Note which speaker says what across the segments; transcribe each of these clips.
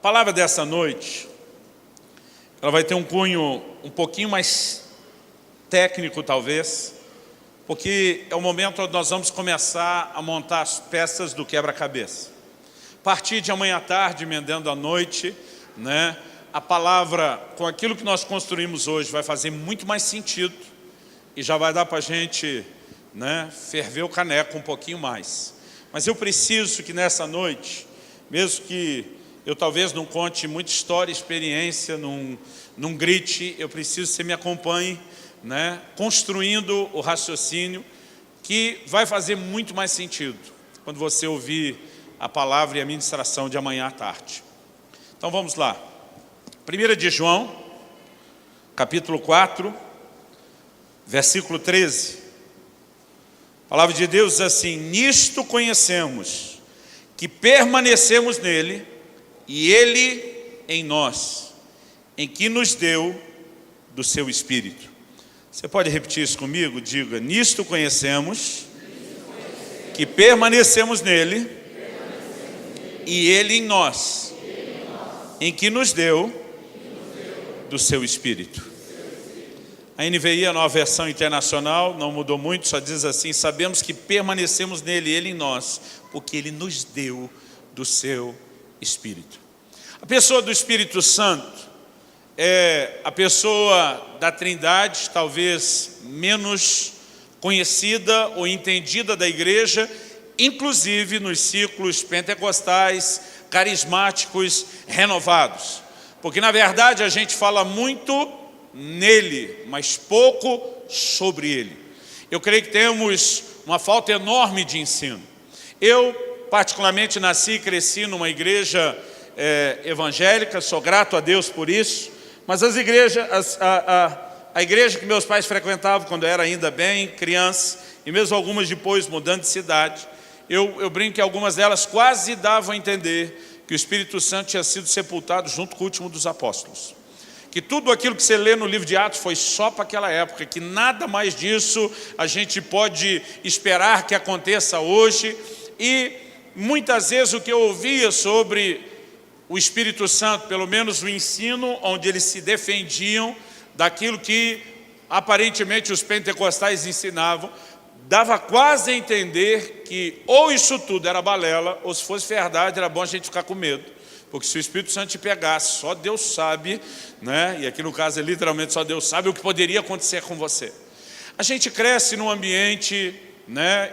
Speaker 1: palavra dessa noite, ela vai ter um cunho um pouquinho mais técnico talvez, porque é o momento onde nós vamos começar a montar as peças do quebra-cabeça. A partir de amanhã à tarde, emendando à noite, a palavra, com aquilo que nós construímos hoje, vai fazer muito mais sentido e já vai dar para a gente ferver o caneco um pouquinho mais. Mas eu preciso que nessa noite, mesmo que eu talvez não conte muita história, experiência, não grite, eu preciso que você me acompanhe, construindo o raciocínio que vai fazer muito mais sentido quando você ouvir a palavra e a ministração de amanhã à tarde. Então vamos lá. 1 de João, capítulo 4, versículo 13. A palavra de Deus diz assim: nisto conhecemos que permanecemos nele e ele em nós, em que nos deu do seu Espírito. Você pode repetir isso comigo? Diga: nisto conhecemos que permanecemos nele e ele em nós, em que nos deu do seu Espírito. A NVI, a Nova Versão Internacional, não mudou muito, só diz assim: sabemos que permanecemos nele, ele em nós, porque ele nos deu do seu Espírito. A pessoa do Espírito Santo é a pessoa da Trindade, talvez menos conhecida ou entendida da igreja, inclusive nos ciclos pentecostais, carismáticos, renovados. Porque na verdade a gente fala muito nele, mas pouco sobre ele. Eu creio que temos uma falta enorme de ensino. Eu particularmente nasci e cresci numa igreja evangélica, sou grato a Deus por isso, mas as igrejas, a igreja que meus pais frequentavam quando eu era ainda bem criança, e mesmo algumas depois mudando de cidade, eu brinco que algumas delas quase davam a entender que o Espírito Santo tinha sido sepultado junto com o último dos apóstolos. Que tudo aquilo que você lê no livro de Atos foi só para aquela época, que nada mais disso a gente pode esperar que aconteça hoje. E muitas vezes o que eu ouvia sobre o Espírito Santo, pelo menos o ensino onde eles se defendiam daquilo que aparentemente os pentecostais ensinavam, dava quase a entender que ou isso tudo era balela, ou se fosse verdade era bom a gente ficar com medo. Porque se o Espírito Santo te pegasse, só Deus sabe, e aqui no caso é literalmente só Deus sabe o que poderia acontecer com você. A gente cresce num ambiente,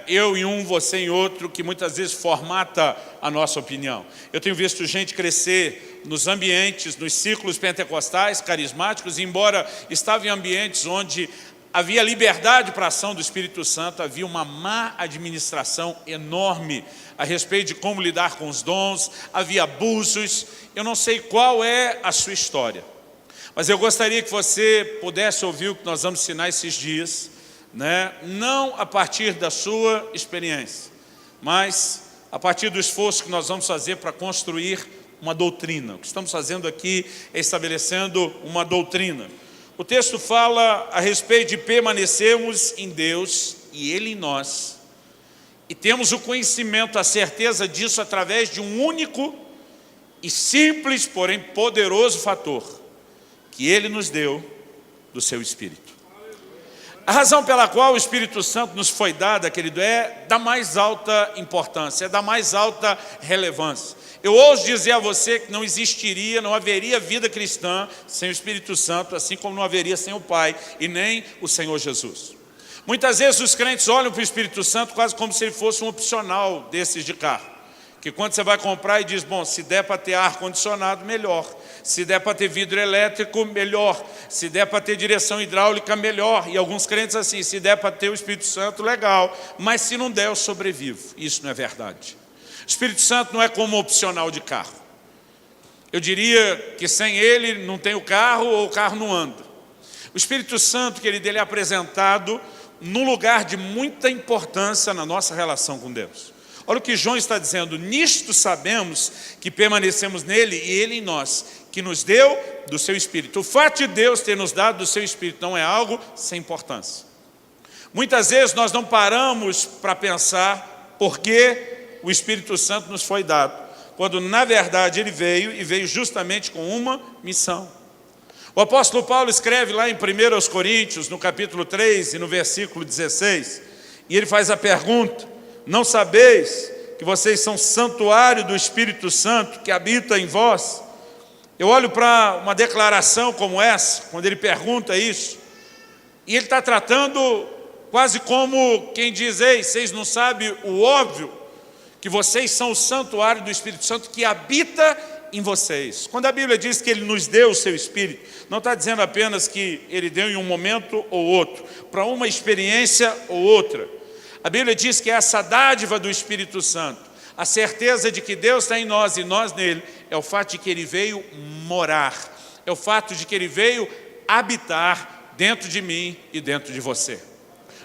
Speaker 1: eu em um, você em outro, que muitas vezes formata a nossa opinião. Eu tenho visto gente crescer nos ambientes, nos ciclos pentecostais, carismáticos, e embora estava em ambientes onde havia liberdade para a ação do Espírito Santo, havia uma má administração enorme a respeito de como lidar com os dons, havia abusos. Eu não sei qual é a sua história, mas eu gostaria que você pudesse ouvir o que nós vamos ensinar esses dias, não a partir da sua experiência, mas a partir do esforço que nós vamos fazer para construir uma doutrina. O que estamos fazendo aqui é estabelecendo uma doutrina. O texto fala a respeito de permanecermos em Deus e Ele em nós. E temos o conhecimento, a certeza disso através de um único e simples, porém poderoso fator, que Ele nos deu do seu Espírito. A razão pela qual o Espírito Santo nos foi dado, querido, é da mais alta importância, é da mais alta relevância. Eu ouso dizer a você que não existiria, não haveria vida cristã sem o Espírito Santo, assim como não haveria sem o Pai e nem o Senhor Jesus. Muitas vezes os crentes olham para o Espírito Santo quase como se ele fosse um opcional desses de carro. Que quando você vai comprar e diz, bom, se der para ter ar-condicionado, melhor. Se der para ter vidro elétrico, melhor. Se der para ter direção hidráulica, melhor. E alguns crentes assim, se der para ter o Espírito Santo, legal. Mas se não der, eu sobrevivo. Isso não é verdade. O Espírito Santo não é como opcional de carro. Eu diria que sem ele não tem o carro ou o carro não anda. O Espírito Santo, querido, ele é apresentado num lugar de muita importância na nossa relação com Deus. Olha o que João está dizendo: nisto sabemos que permanecemos nele e ele em nós, que nos deu do seu Espírito. O fato de Deus ter nos dado do seu Espírito não é algo sem importância. Muitas vezes nós não paramos para pensar por que o Espírito Santo nos foi dado. quando na verdade ele veio e veio justamente com uma missão. O apóstolo Paulo escreve lá em 1 Coríntios, no capítulo 3 e no versículo 16, e ele faz a pergunta: não sabeis que vocês são santuário do Espírito Santo que habita em vós? Eu olho para uma declaração como essa, quando ele pergunta isso, e ele está tratando quase como quem diz: ei, vocês não sabem o óbvio, que vocês são o santuário do Espírito Santo que habita em vocês. Quando a Bíblia diz que ele nos deu o seu Espírito, não está dizendo apenas que ele deu em um momento ou outro, para uma experiência ou outra. A Bíblia diz que essa dádiva do Espírito Santo, a certeza de que Deus está em nós e nós nele, é o fato de que ele veio morar, é o fato de que ele veio habitar dentro de mim e dentro de você.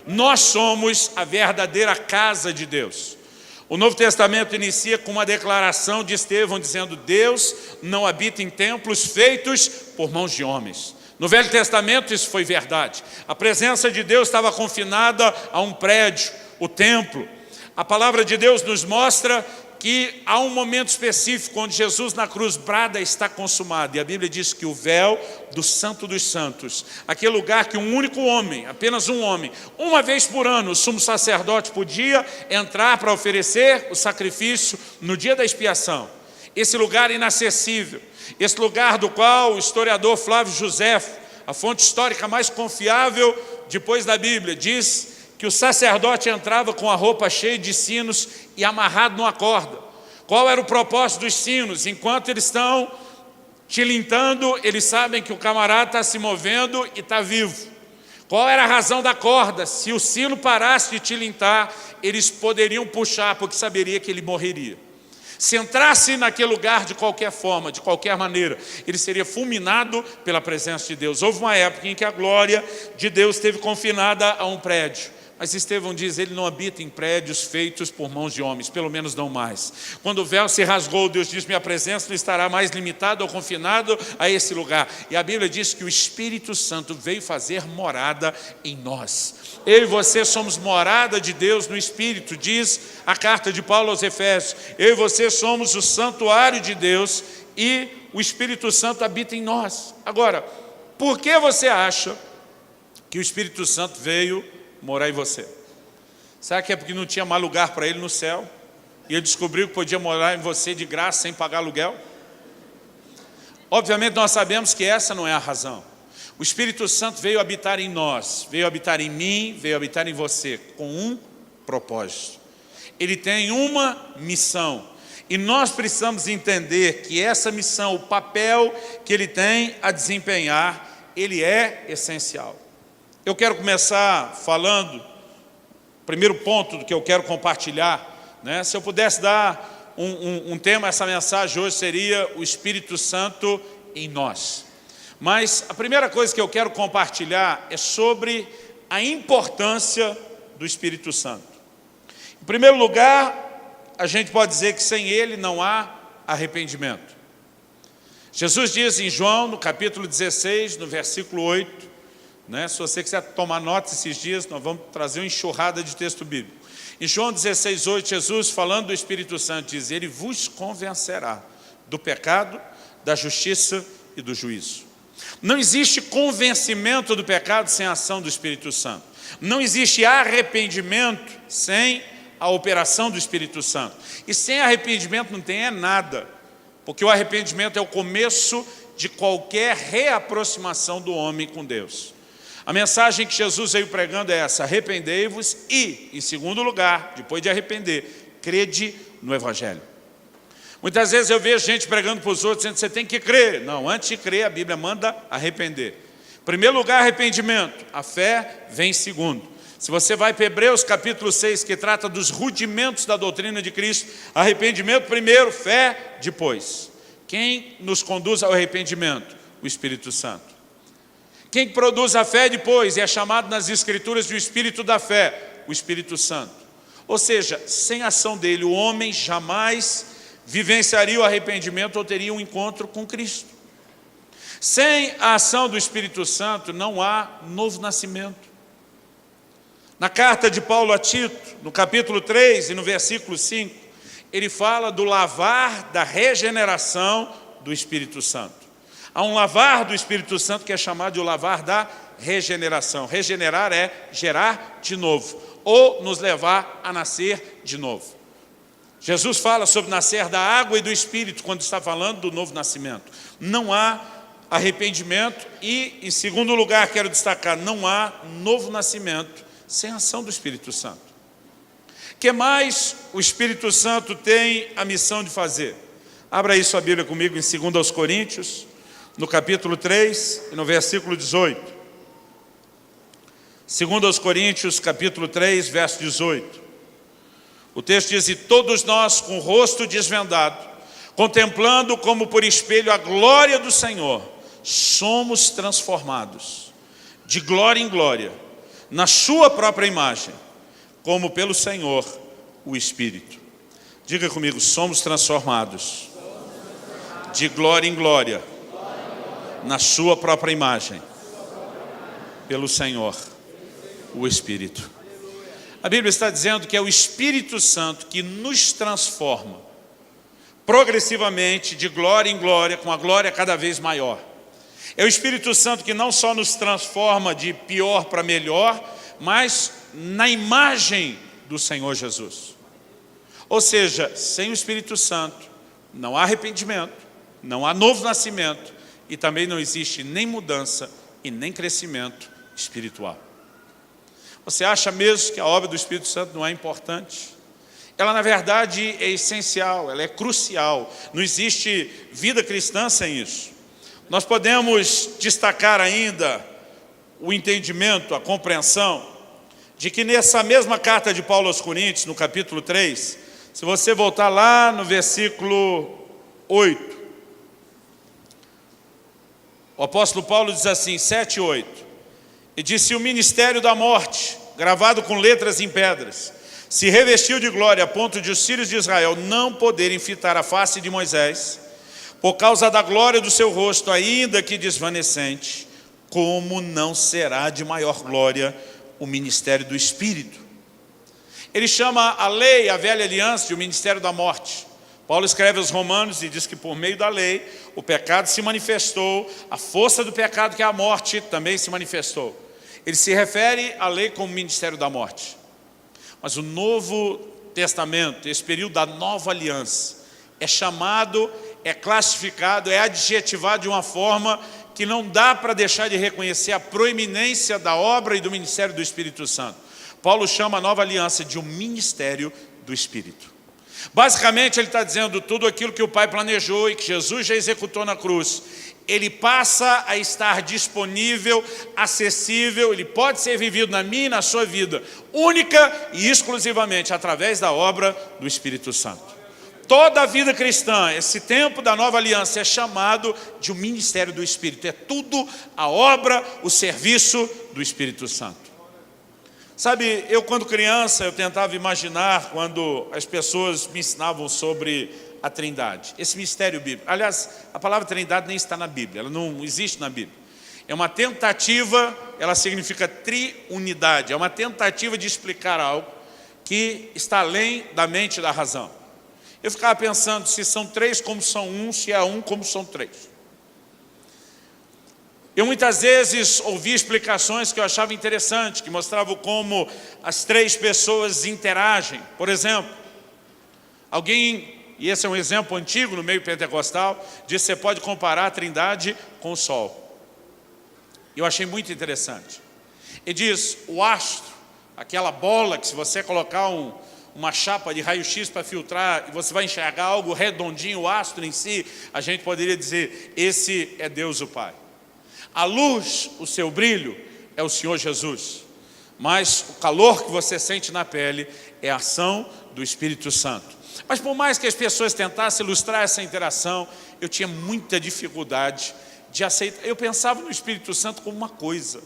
Speaker 1: Nós somos a verdadeira casa de Deus. O Novo Testamento inicia com uma declaração de Estevão dizendo: Deus não habita em templos feitos por mãos de homens. No Velho Testamento isso foi verdade. A presença de Deus estava confinada a um prédio, o templo. A palavra de Deus nos mostra que há um momento específico onde Jesus na cruz brada: está consumado. E a Bíblia diz que o véu do Santo dos Santos, aquele lugar que um único homem, apenas um homem, uma vez por ano, o sumo sacerdote podia entrar para oferecer o sacrifício no dia da expiação. Esse lugar inacessível, esse lugar do qual o historiador Flávio Joséfo, a fonte histórica mais confiável depois da Bíblia, diz que o sacerdote entrava com a roupa cheia de sinos e amarrado numa corda. Qual era o propósito dos sinos? Enquanto eles estão tilintando, eles sabem que o camarada está se movendo e está vivo. Qual era a razão da corda? Se o sino parasse de tilintar, eles poderiam puxar, porque saberia que ele morreria. Se entrasse naquele lugar de qualquer forma, de qualquer maneira, ele seria fulminado pela presença de Deus. Houve uma época em que a glória de Deus esteve confinada a um prédio. Mas Estevão diz: ele não habita em prédios feitos por mãos de homens, pelo menos não mais. Quando o véu se rasgou, Deus diz: minha presença não estará mais limitada ou confinada a esse lugar. E a Bíblia diz que o Espírito Santo veio fazer morada em nós. Eu e você somos morada de Deus no Espírito, diz a carta de Paulo aos Efésios. Eu e você somos o santuário de Deus e o Espírito Santo habita em nós. Agora, por que você acha que o Espírito Santo veio morar em você? Será que é porque não tinha mais lugar para ele no céu? E ele descobriu que podia morar em você de graça, sem pagar aluguel? Obviamente nós sabemos que essa não é a razão. O Espírito Santo veio habitar em nós, veio habitar em mim, veio habitar em você, com um propósito. Ele tem uma missão. E nós precisamos entender que essa missão, o papel que ele tem a desempenhar, ele é essencial. Eu quero começar falando, primeiro ponto do que eu quero compartilhar, né? Se eu pudesse dar um tema a essa mensagem hoje, seria o Espírito Santo em nós. Mas a primeira coisa que eu quero compartilhar é sobre a importância do Espírito Santo. Em primeiro lugar, a gente pode dizer que sem ele não há arrependimento. Jesus diz em João, no capítulo 16, no versículo 8, se você quiser tomar nota esses dias, nós vamos trazer uma enxurrada de texto bíblico. Em João 16, 8, Jesus, falando do Espírito Santo, diz: ele vos convencerá do pecado, da justiça e do juízo. Não existe convencimento do pecado sem a ação do Espírito Santo. Não existe arrependimento sem a operação do Espírito Santo. E sem arrependimento não tem nada, porque o arrependimento é o começo de qualquer reaproximação do homem com Deus. A mensagem que Jesus veio pregando é essa: arrependei-vos e, em segundo lugar, depois de arrepender, crede no Evangelho. Muitas vezes eu vejo gente pregando para os outros, dizendo: você tem que crer. Não, antes de crer, a Bíblia manda arrepender. Em primeiro lugar, arrependimento. A fé vem em segundo. Se você vai para Hebreus capítulo 6, que trata dos rudimentos da doutrina de Cristo, arrependimento primeiro, fé depois. Quem nos conduz ao arrependimento? O Espírito Santo. Quem produz a fé depois, e é chamado nas Escrituras de o Espírito da fé? O Espírito Santo. Ou seja, sem a ação dele, o homem jamais vivenciaria o arrependimento ou teria um encontro com Cristo. Sem a ação do Espírito Santo, não há novo nascimento. Na carta de Paulo a Tito, no capítulo 3 e no versículo 5, ele fala do lavar da regeneração do Espírito Santo. Há um lavar do Espírito Santo que é chamado de o lavar da regeneração. Regenerar é gerar de novo, ou nos levar a nascer de novo. Jesus fala sobre nascer da água e do Espírito quando está falando do novo nascimento. Não há arrependimento e, em segundo lugar, quero destacar, não há novo nascimento sem a ação do Espírito Santo. O que mais o Espírito Santo tem a missão de fazer? Abra aí sua Bíblia comigo em 2 Coríntios, no capítulo 3 e no versículo 18. 2 Coríntios, capítulo 3, verso 18. O texto diz: e todos nós, com o rosto desvendado, contemplando como por espelho a glória do Senhor, somos transformados, de glória em glória, na sua própria imagem, como pelo Senhor, o Espírito. Diga comigo: somos transformados, de glória em glória, na sua própria imagem, pelo Senhor, o Espírito. A Bíblia está dizendo que é o Espírito Santo que nos transforma progressivamente de glória em glória, com a glória cada vez maior. É o Espírito Santo que não só nos transforma de pior para melhor, mas na imagem do Senhor Jesus. Ou seja, sem o Espírito Santo não há arrependimento, não há novo nascimento e também não existe nem mudança e nem crescimento espiritual. Você acha mesmo que a obra do Espírito Santo não é importante? Ela, na verdade, é essencial, ela é crucial. Não existe vida cristã sem isso. Nós podemos destacar ainda o entendimento, a compreensão, de que nessa mesma carta de Paulo aos Coríntios, no capítulo 3, se você voltar lá no versículo 8, o apóstolo Paulo diz assim, 7 e 8, e disse: o ministério da morte, gravado com letras em pedras, se revestiu de glória a ponto de os filhos de Israel não poderem fitar a face de Moisés, por causa da glória do seu rosto, ainda que desvanecente, como não será de maior glória o ministério do Espírito? Ele chama a lei, a velha aliança, de o ministério da morte. Paulo escreve aos Romanos e diz que por meio da lei o pecado se manifestou, a força do pecado, que é a morte, também se manifestou. Ele se refere à lei como ministério da morte. Mas o Novo Testamento, esse período da nova aliança, é chamado, é classificado, é adjetivado de uma forma que não dá para deixar de reconhecer a proeminência da obra e do ministério do Espírito Santo. Paulo chama a nova aliança de um ministério do Espírito. Basicamente ele está dizendo tudo aquilo que o Pai planejou e que Jesus já executou na cruz. Ele passa a estar disponível, acessível, ele pode ser vivido na minha e na sua vida, única e exclusivamente através da obra do Espírito Santo. Toda a vida cristã, esse tempo da nova aliança, é chamado de um ministério do Espírito. É tudo a obra, o serviço do Espírito Santo. Sabe, eu quando criança, eu tentava imaginar quando as pessoas me ensinavam sobre a Trindade, esse mistério bíblico. Aliás, a palavra Trindade nem está na Bíblia, ela não existe na Bíblia. É uma tentativa, ela significa triunidade, é uma tentativa de explicar algo que está além da mente e da razão. Eu ficava pensando, se são três como são um, se é um como são três. Eu muitas vezes ouvi explicações que eu achava interessante, que mostravam como as três pessoas interagem. Por exemplo, alguém, e esse é um exemplo antigo no meio pentecostal, diz que você pode comparar a Trindade com o Sol. Eu achei muito interessante. Ele diz, o astro, aquela bola que se você colocar uma chapa de raio-x para filtrar, e você vai enxergar algo redondinho, o astro em si, a gente poderia dizer, esse é Deus o Pai. A luz, o seu brilho, é o Senhor Jesus. Mas o calor que você sente na pele é a ação do Espírito Santo. Mas por mais que as pessoas tentassem ilustrar essa interação, eu tinha muita dificuldade de aceitar. Eu pensava no Espírito Santo como uma coisa,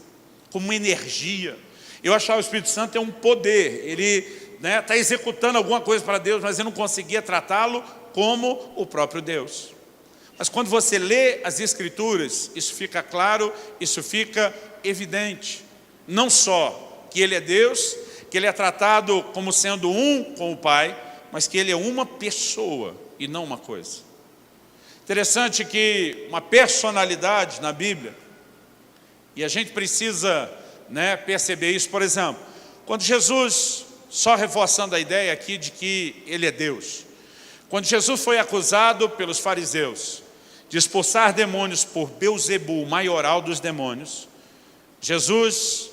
Speaker 1: como uma energia. Eu achava o Espírito Santo é um poder. Ele está executando alguma coisa para Deus, mas eu não conseguia tratá-lo como o próprio Deus. Mas quando você lê as Escrituras, isso fica claro, isso fica evidente. Não só que Ele é Deus, que Ele é tratado como sendo um com o Pai, mas que ele é uma pessoa e não uma coisa. Interessante que uma personalidade na Bíblia, e a gente precisa, perceber isso, por exemplo, quando Jesus, só reforçando a ideia aqui de que ele é Deus, quando Jesus foi acusado pelos fariseus de expulsar demônios por Belzebu, o maioral dos demônios, Jesus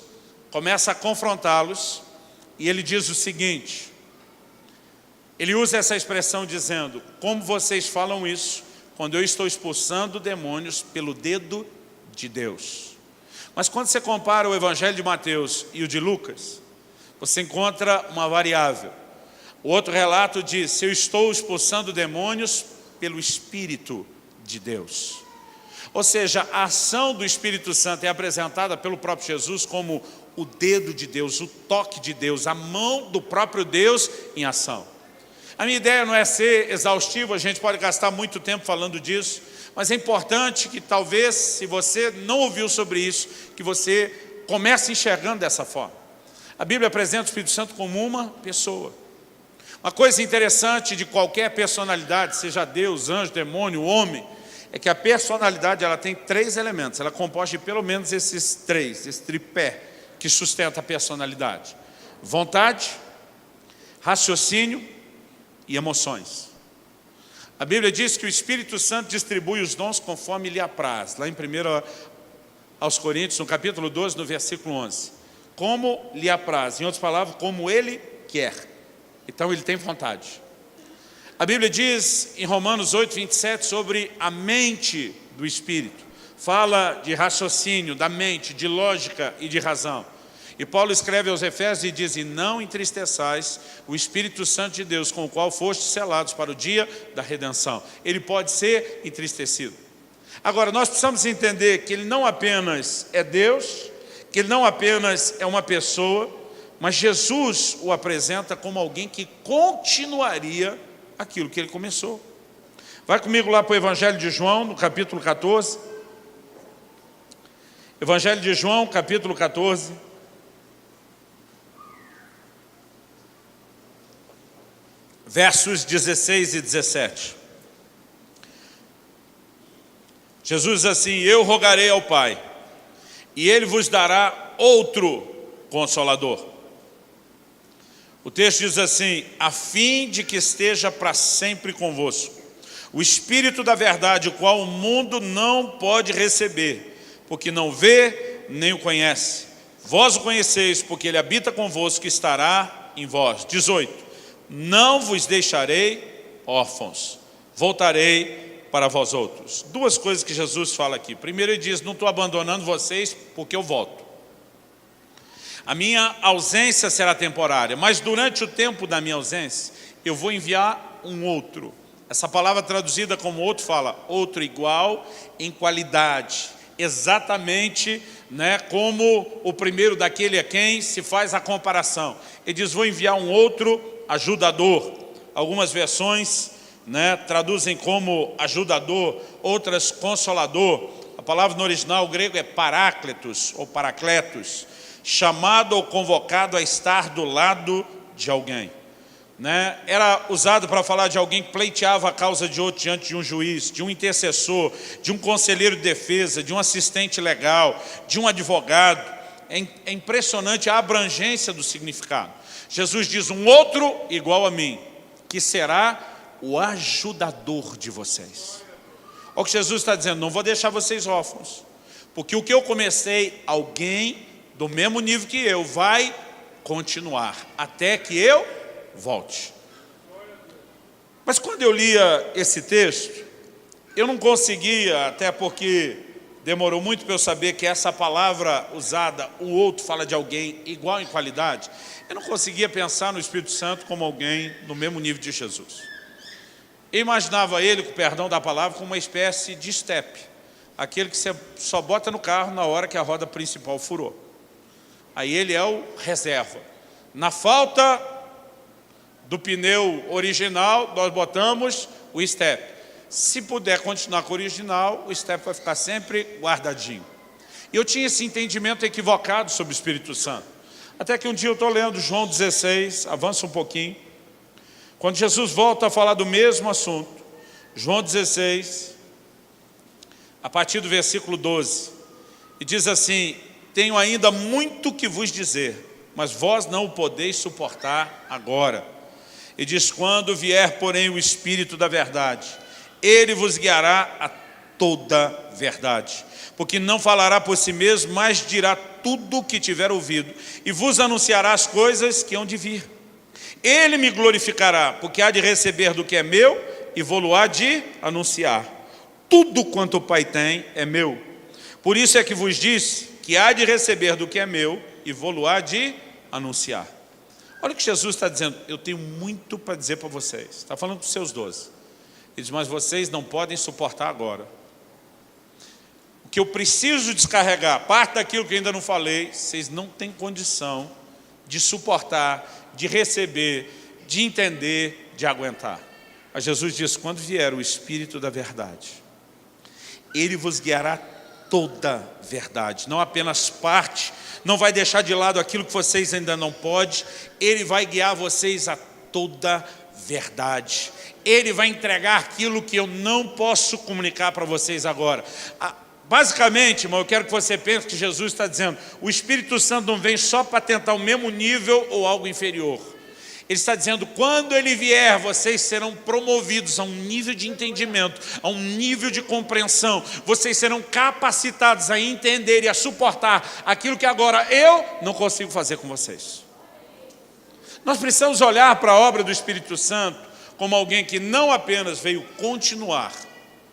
Speaker 1: começa a confrontá-los e ele diz o seguinte, ele usa essa expressão dizendo, como vocês falam isso quando eu estou expulsando demônios pelo dedo de Deus? Mas quando você compara o Evangelho de Mateus e o de Lucas, você encontra uma variável. O outro relato diz, eu estou expulsando demônios pelo Espírito de Deus. Ou seja, a ação do Espírito Santo é apresentada pelo próprio Jesus como o dedo de Deus, o toque de Deus, a mão do próprio Deus em ação. A minha ideia não é ser exaustivo, a gente pode gastar muito tempo falando disso, mas é importante que talvez, se você não ouviu sobre isso, que você comece enxergando dessa forma. A Bíblia apresenta o Espírito Santo como uma pessoa. Uma coisa interessante de qualquer personalidade, seja Deus, anjo, demônio, homem, é que a personalidade ela tem 3 elementos, ela é composta de pelo menos esses 3, esse tripé que sustenta a personalidade. Vontade, raciocínio e emoções. A Bíblia diz que o Espírito Santo distribui os dons conforme lhe apraz. Lá em 1 aos Coríntios, no capítulo 12, no versículo 11. Como lhe apraz, em outras palavras, como ele quer. Então ele tem vontade. A Bíblia diz em Romanos 8, 27 sobre a mente do Espírito. Fala de raciocínio, da mente, de lógica e de razão. E Paulo escreve aos Efésios e diz, e não entristeçais o Espírito Santo de Deus, com o qual fostes selados para o dia da redenção. Ele pode ser entristecido. Agora, nós precisamos entender que ele não apenas é Deus, que ele não apenas é uma pessoa, mas Jesus o apresenta como alguém que continuaria aquilo que ele começou. Vai comigo lá para o Evangelho de João, no capítulo 14. Evangelho de João, capítulo 14. Versos 16 e 17. Jesus diz assim, eu rogarei ao Pai, e Ele vos dará outro Consolador. O texto diz assim, a fim de que esteja para sempre convosco, o Espírito da verdade, o qual o mundo não pode receber, porque não vê nem o conhece. Vós o conheceis, porque Ele habita convosco e estará em vós. 18. Não vos deixarei órfãos, voltarei para vós outros. 2 coisas que Jesus fala aqui. Primeiro ele diz, não estou abandonando vocês porque eu volto. A minha ausência será temporária, mas durante o tempo da minha ausência, eu vou enviar um outro. Essa palavra traduzida como outro fala, outro igual em qualidade. Exatamente como o primeiro daquele a quem se faz a comparação. Ele diz, vou enviar um outro ajudador. Algumas versões traduzem como ajudador, outras consolador. A palavra no original grego é parácletos ou paracletos, chamado ou convocado a estar do lado de alguém. Era usado para falar de alguém que pleiteava a causa de outro diante de um juiz, de um intercessor, de um conselheiro de defesa, de um assistente legal, de um advogado. É impressionante a abrangência do significado. Jesus diz, um outro igual a mim, que será o ajudador de vocês. Olha o que Jesus está dizendo, não vou deixar vocês órfãos, porque o que eu comecei, alguém do mesmo nível que eu vai continuar, até que eu volte. Mas quando eu lia esse texto, eu não conseguia, até porque demorou muito para eu saber que essa palavra usada, o outro, fala de alguém igual em qualidade. Eu não conseguia pensar no Espírito Santo como alguém no mesmo nível de Jesus. Eu imaginava ele, com o perdão da palavra, como uma espécie de estepe, aquele que você só bota no carro na hora que a roda principal furou. Aí ele é o reserva. Na falta do pneu original, nós botamos o estepe. Se puder continuar com o original, o estepe vai ficar sempre guardadinho. E eu tinha esse entendimento equivocado sobre o Espírito Santo. Até que um dia eu estou lendo João 16, avança um pouquinho. Quando Jesus volta a falar do mesmo assunto, João 16, a partir do versículo 12, e diz assim: tenho ainda muito que vos dizer, mas vós não o podeis suportar agora. E diz: quando vier, porém, o Espírito da verdade, ele vos guiará a toda verdade, porque não falará por si mesmo, mas dirá tudo o que tiver ouvido, e vos anunciará as coisas que hão de vir. Ele me glorificará, porque há de receber do que é meu, e vou-lo-á de anunciar. Tudo quanto o Pai tem é meu. Por isso é que vos disse que há de receber do que é meu, e vou-lo-á de anunciar. Olha o que Jesus está dizendo: eu tenho muito para dizer para vocês. Está falando para os seus 12. Ele diz: mas vocês não podem suportar agora. O que eu preciso descarregar, parte daquilo que ainda não falei, vocês não têm condição de suportar, de receber, de entender, de aguentar. Mas Jesus diz: quando vier o Espírito da verdade, ele vos guiará toda verdade, não apenas parte, não vai deixar de lado aquilo que vocês ainda não podem, ele vai guiar vocês a toda verdade. Ele vai entregar aquilo que eu não posso comunicar para vocês agora. Basicamente, irmão, eu quero que você pense que Jesus está dizendo: o Espírito Santo não vem só para tentar o mesmo nível ou algo inferior. Ele está dizendo: quando ele vier, vocês serão promovidos a um nível de entendimento, a um nível de compreensão. Vocês serão capacitados a entender e a suportar aquilo que agora eu não consigo fazer com vocês. Nós precisamos olhar para a obra do Espírito Santo como alguém que não apenas veio continuar,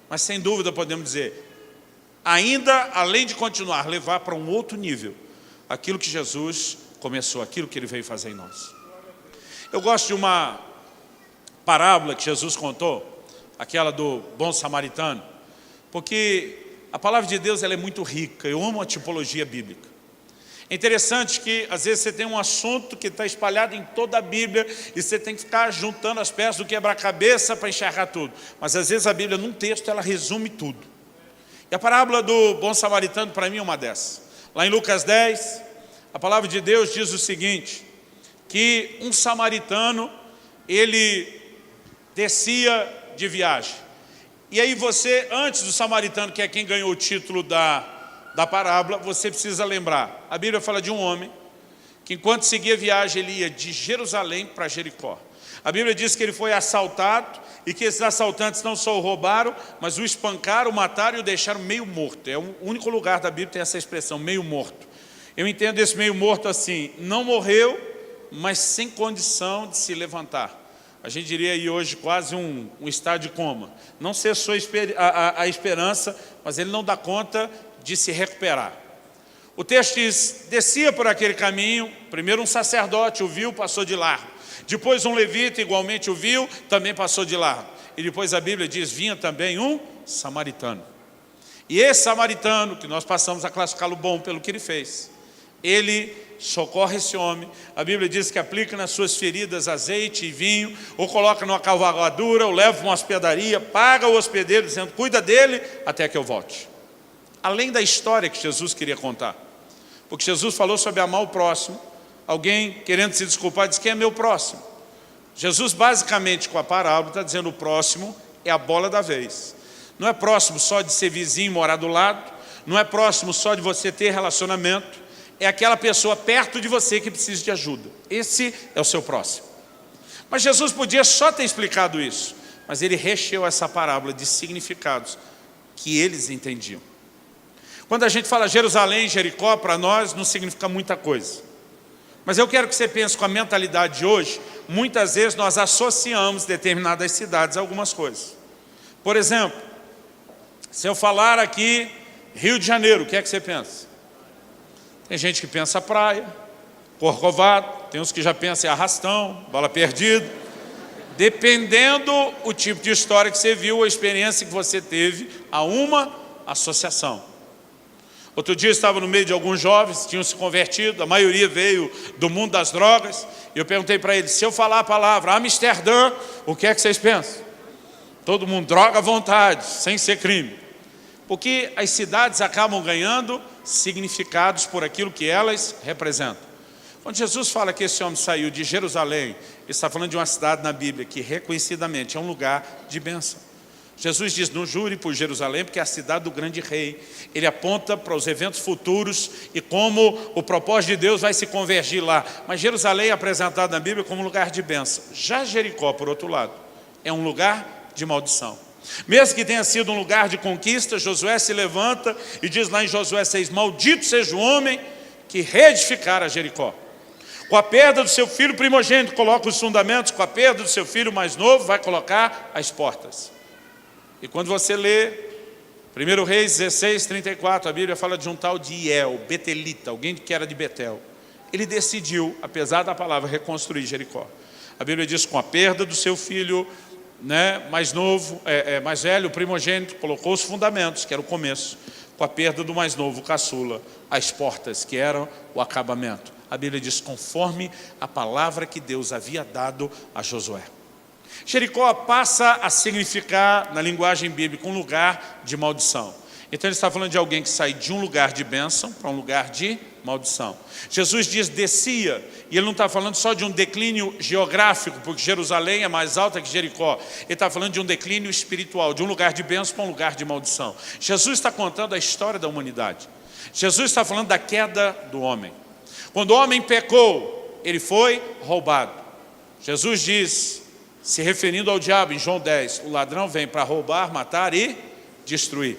Speaker 1: mas sem dúvida podemos dizer, ainda além de continuar, levar para um outro nível aquilo que Jesus começou, aquilo que ele veio fazer em nós. Eu gosto de uma parábola que Jesus contou, aquela do bom samaritano, porque a palavra de Deus ela é muito rica. Eu amo a tipologia bíblica. É interessante que às vezes você tem um assunto que está espalhado em toda a Bíblia e você tem que ficar juntando as peças do quebra-cabeça para enxergar tudo. Mas às vezes a Bíblia, num texto, ela resume tudo. E a parábola do bom samaritano, para mim, é uma dessas. Lá em Lucas 10, a palavra de Deus diz o seguinte: que um samaritano, ele descia de viagem. E aí você, antes do samaritano, que é quem ganhou o título da parábola, você precisa lembrar. A Bíblia fala de um homem que, enquanto seguia a viagem, ele ia de Jerusalém para Jericó. A Bíblia diz que ele foi assaltado e que esses assaltantes não só o roubaram, mas o espancaram, o mataram e o deixaram meio morto. É o único lugar da Bíblia que tem essa expressão, meio morto. Eu entendo esse meio morto assim: não morreu, mas sem condição de se levantar. A gente diria aí hoje quase um estado de coma. Não cessou a esperança, mas ele não dá conta de se recuperar. O texto diz: descia por aquele caminho, primeiro um sacerdote o viu, passou de largo. Depois um levita igualmente o viu, também passou de largo. E depois a Bíblia diz: vinha também um samaritano. E esse samaritano, que nós passamos a classificá-lo bom pelo que ele fez, ele socorre esse homem. A Bíblia diz que aplica nas suas feridas azeite e vinho, ou coloca numa cavalgadura, ou leva para uma hospedaria, paga o hospedeiro dizendo: cuida dele até que eu volte. Além da história que Jesus queria contar, porque Jesus falou sobre amar o próximo. Alguém querendo se desculpar diz: quem é meu próximo? Jesus basicamente com a parábola está dizendo: o próximo é a bola da vez. Não é próximo só de ser vizinho e morar do lado, não é próximo só de você ter relacionamento, é aquela pessoa perto de você que precisa de ajuda. Esse é o seu próximo. Mas Jesus podia só ter explicado isso, mas ele recheou essa parábola de significados que eles entendiam. Quando a gente fala Jerusalém, Jericó, para nós não significa muita coisa. Mas eu quero que você pense com a mentalidade de hoje. Muitas vezes nós associamos determinadas cidades a algumas coisas. Por exemplo, se eu falar aqui Rio de Janeiro, o que é que você pensa? Tem gente que pensa praia, Corcovado, tem uns que já pensam em arrastão, bola perdida. Dependendo o tipo de história que você viu, a experiência que você teve, a uma associação. Outro dia eu estava no meio de alguns jovens que tinham se convertido, a maioria veio do mundo das drogas, e eu perguntei para eles: se eu falar a palavra Amsterdã, o que é que vocês pensam? Todo mundo: droga à vontade, sem ser crime. Porque as cidades acabam ganhando significados por aquilo que elas representam. Quando Jesus fala que esse homem saiu de Jerusalém está falando de uma cidade na Bíblia que reconhecidamente é um lugar de bênção. Jesus diz, não jure por Jerusalém, porque é a cidade do grande rei. Ele aponta para os eventos futuros e como o propósito de Deus vai se convergir lá. Mas Jerusalém é apresentado na Bíblia como um lugar de bênção. Já Jericó, por outro lado, é um lugar de maldição. Mesmo que tenha sido um lugar de conquista, Josué se levanta e diz lá em Josué 6, maldito seja o homem que reedificara Jericó. Com a perda do seu filho primogênito, coloca os fundamentos, com a perda do seu filho mais novo, vai colocar as portas. E quando você lê 1 Reis 16, 34, a Bíblia fala de um tal de Iel, betelita, alguém que era de Betel. Ele decidiu, apesar da palavra, reconstruir Jericó. A Bíblia diz, com a perda do seu filho mais novo, mais velho, o primogênito, colocou os fundamentos, que era o começo. Com a perda do mais novo, o caçula, as portas, que eram o acabamento. A Bíblia diz, conforme a palavra que Deus havia dado a Josué. Jericó passa a significar, na linguagem bíblica, um lugar de maldição. Então ele está falando de alguém que sai de um lugar de bênção para um lugar de maldição. Jesus diz descia, e ele não está falando só de um declínio geográfico, porque Jerusalém é mais alta que Jericó. Ele está falando de um declínio espiritual, de um lugar de bênção para um lugar de maldição. Jesus está contando a história da humanidade. Jesus está falando da queda do homem. Quando o homem pecou, ele foi roubado. Jesus diz, se referindo ao diabo em João 10, o ladrão vem para roubar, matar e destruir.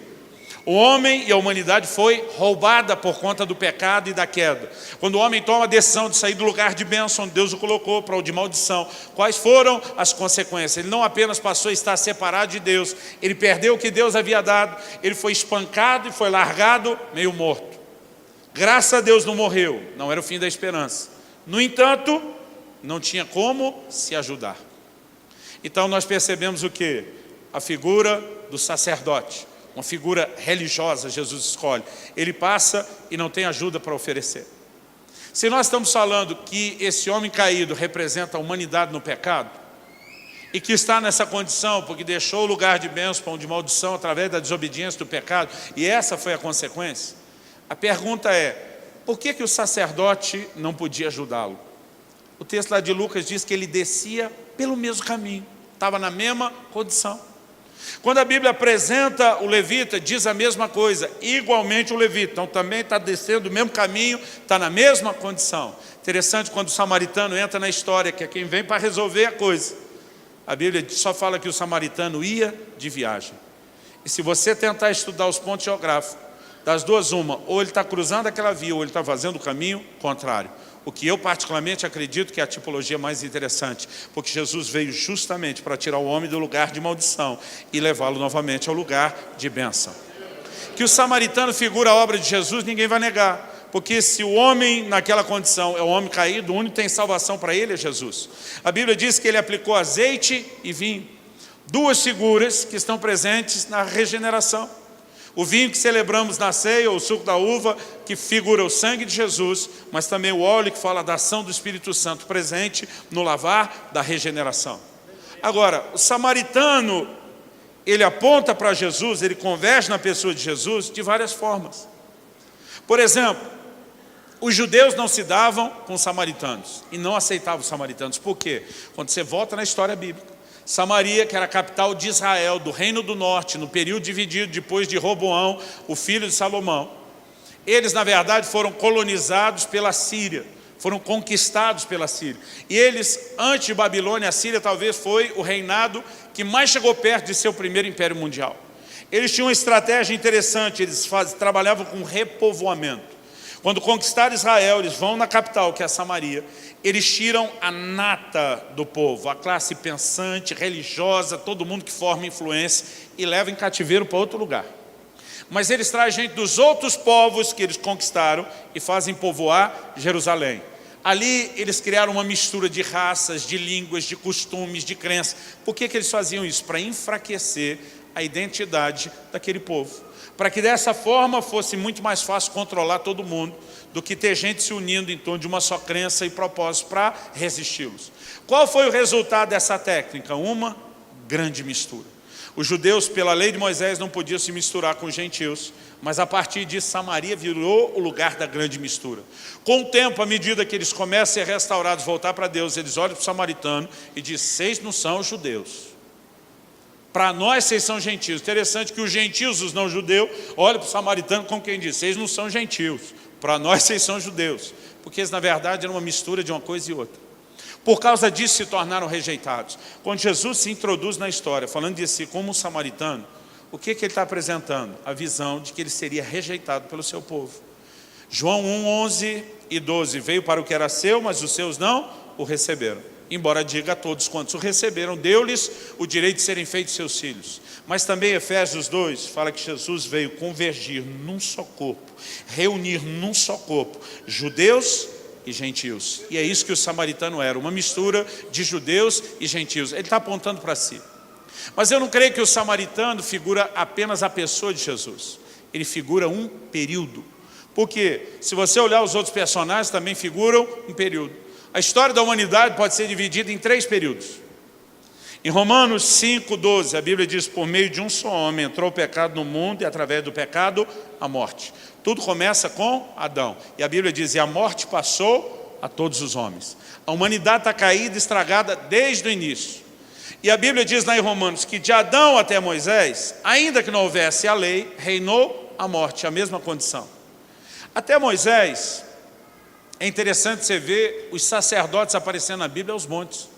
Speaker 1: O homem e a humanidade foi roubada por conta do pecado e da queda. Quando o homem toma a decisão de sair do lugar de bênção onde Deus o colocou para o de maldição, quais foram as consequências? Ele não apenas passou a estar separado de Deus, ele perdeu o que Deus havia dado, ele foi espancado e foi largado meio morto. Graças a Deus não morreu, não era o fim da esperança. No entanto, não tinha como se ajudar. Então nós percebemos o quê? A figura do sacerdote, uma figura religiosa, Jesus escolhe. Ele passa e não tem ajuda para oferecer. Se nós estamos falando que esse homem caído representa a humanidade no pecado, e que está nessa condição porque deixou o lugar de bênção para um de maldição através da desobediência do pecado, e essa foi a consequência, a pergunta é, por que o sacerdote não podia ajudá-lo? O texto lá de Lucas diz que ele descia pelo mesmo caminho, estava na mesma condição. Quando a Bíblia apresenta o levita, diz a mesma coisa, igualmente o levita, então também está descendo o mesmo caminho, está na mesma condição. Interessante quando o samaritano entra na história, que é quem vem para resolver a coisa. A Bíblia só fala que o samaritano ia de viagem. E se você tentar estudar os pontos geográficos, das duas uma, ou ele está cruzando aquela via, ou ele está fazendo o caminho contrário. O que eu particularmente acredito que é a tipologia mais interessante, porque Jesus veio justamente para tirar o homem do lugar de maldição e levá-lo novamente ao lugar de bênção. Que o samaritano figura a obra de Jesus, ninguém vai negar, porque se o homem naquela condição é o homem caído, o único que tem salvação para ele é Jesus. A Bíblia diz que ele aplicou azeite e vinho, duas figuras que estão presentes na regeneração. O vinho que celebramos na ceia, ou o suco da uva, que figura o sangue de Jesus, mas também o óleo que fala da ação do Espírito Santo presente no lavar da regeneração. Agora, o samaritano, ele aponta para Jesus, ele converge na pessoa de Jesus de várias formas. Por exemplo, os judeus não se davam com os samaritanos e não aceitavam os samaritanos. Por quê? Quando você volta na história bíblica, Samaria, que era a capital de Israel, do Reino do Norte, no período dividido depois de Roboão, o filho de Salomão. Eles, na verdade, foram colonizados pela Síria, foram conquistados pela Síria. E eles, antes de Babilônia, a Síria talvez foi o reinado que mais chegou perto de ser o primeiro império mundial. Eles tinham uma estratégia interessante, eles trabalhavam com repovoamento. Quando conquistaram Israel, eles vão na capital, que é Samaria, eles tiram a nata do povo, a classe pensante, religiosa, todo mundo que forma influência, e levam em cativeiro para outro lugar. Mas eles trazem gente dos outros povos que eles conquistaram e fazem povoar Jerusalém. Ali eles criaram uma mistura de raças, de línguas, de costumes, de crenças. Por que eles faziam isso? Para enfraquecer a identidade daquele povo. Para que dessa forma fosse muito mais fácil controlar todo mundo do que ter gente se unindo em torno de uma só crença e propósito para resisti-los. Qual foi o resultado dessa técnica? Uma grande mistura. Os judeus, pela lei de Moisés, não podiam se misturar com os gentios, mas a partir disso, Samaria virou o lugar da grande mistura. Com o tempo, à medida que eles começam a ser restaurados, voltar para Deus, eles olham para o samaritano e dizem: vocês não são judeus. Para nós, vocês são gentios. Interessante que os gentios, os não judeus, olham para o samaritano como quem diz: vocês não são gentios. Para nós, vocês são judeus. Porque eles, na verdade, eram uma mistura de uma coisa e outra. Por causa disso, se tornaram rejeitados. Quando Jesus se introduz na história, falando de si como um samaritano, o que ele está apresentando? A visão de que ele seria rejeitado pelo seu povo. João 1, 11 e 12. Veio para o que era seu, mas os seus não o receberam. Embora diga a todos quantos o receberam, deu-lhes o direito de serem feitos seus filhos. Mas também Efésios 2 fala que Jesus veio convergir num só corpo, reunir num só corpo judeus e gentios. E é isso que o samaritano era, uma mistura de judeus e gentios. Ele está apontando para si. Mas eu não creio que o samaritano figura apenas a pessoa de Jesus. Ele figura um período. Porque se você olhar os outros personagens, também figuram um período. A história da humanidade pode ser dividida em 3 períodos. Em Romanos 5,12, a Bíblia diz: por meio de um só homem entrou o pecado no mundo, e através do pecado a morte. Tudo começa com Adão. E a Bíblia diz: e a morte passou a todos os homens. A humanidade está caída, estragada desde o início. E a Bíblia diz lá em Romanos que de Adão até Moisés, ainda que não houvesse a lei, reinou a morte, a mesma condição. Até Moisés, é interessante você ver os sacerdotes aparecendo na Bíblia aos montes.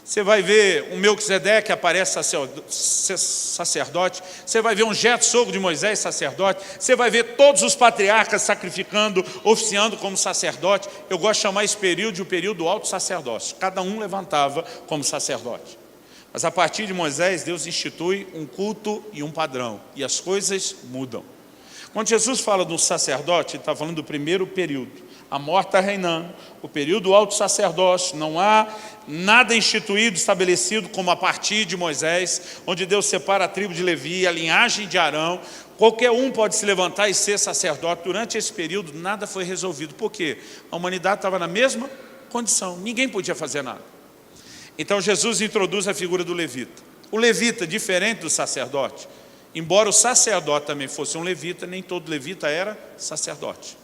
Speaker 1: Você vai ver o Melquisedeque aparece sacerdote. Você vai ver um Jetro, sogro de Moisés, sacerdote. Você vai ver todos os patriarcas sacrificando, oficiando como sacerdote. Eu gosto de chamar esse período de o período do alto sacerdócio. Cada um levantava como sacerdote. Mas a partir de Moisés, Deus institui um culto e um padrão. E as coisas mudam. Quando Jesus fala do sacerdote, ele está falando do primeiro período. A morte está reinando, o período do alto sacerdócio, não há nada instituído, estabelecido como a partir de Moisés, onde Deus separa a tribo de Levi, a linhagem de Arão. Qualquer um pode se levantar e ser sacerdote. Durante esse período, nada foi resolvido. Por quê? A humanidade estava na mesma condição, ninguém podia fazer nada. Então Jesus introduz a figura do levita. O levita, diferente do sacerdote, embora o sacerdote também fosse um levita, nem todo levita era sacerdote.